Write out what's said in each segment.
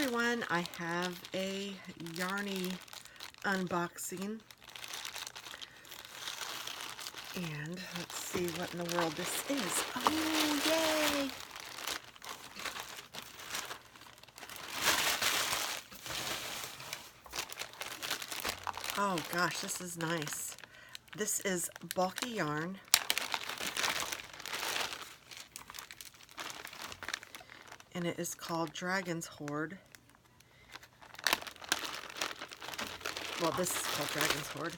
everyone, I have a Yarny unboxing. And let's see what in the world this is. Oh, yay! Oh gosh, this is nice. This is bulky yarn. And it is called Dragon's Hoard. Well, this is called Dragon's Hoard.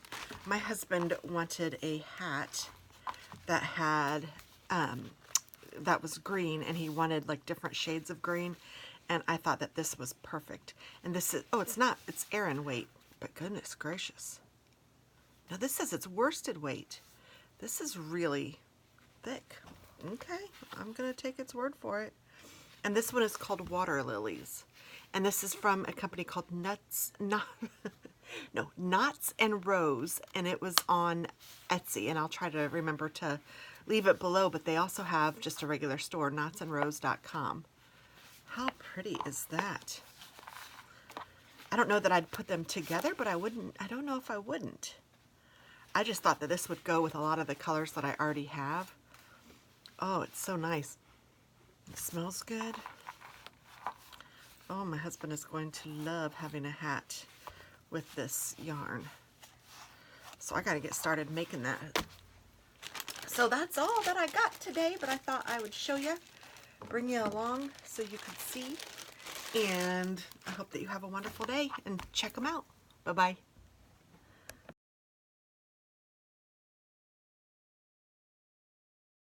My husband wanted a hat that had, that was green, and he wanted like different shades of green, and I thought that this was perfect. And this is, oh, it's not, it's Aran weight, but goodness gracious. Now this says it's worsted weight. This is really thick. Okay, I'm gonna take its word for it. And this one is called Water Lilies. And this is from a company called Knots and Rose. And it was on Etsy. And I'll try to remember to leave it below. But they also have just a regular store, knotsandrose.com. How pretty is that? I don't know that I'd put them together, but I don't know if I wouldn't. I just thought that this would go with a lot of the colors that I already have. Oh, it's so nice. It smells good. Oh, my husband is going to love having a hat with this yarn. So I got to get started making that. So that's all that I got today, but I thought I would show you, bring you along so you could see. And I hope that you have a wonderful day and check them out. Bye-bye.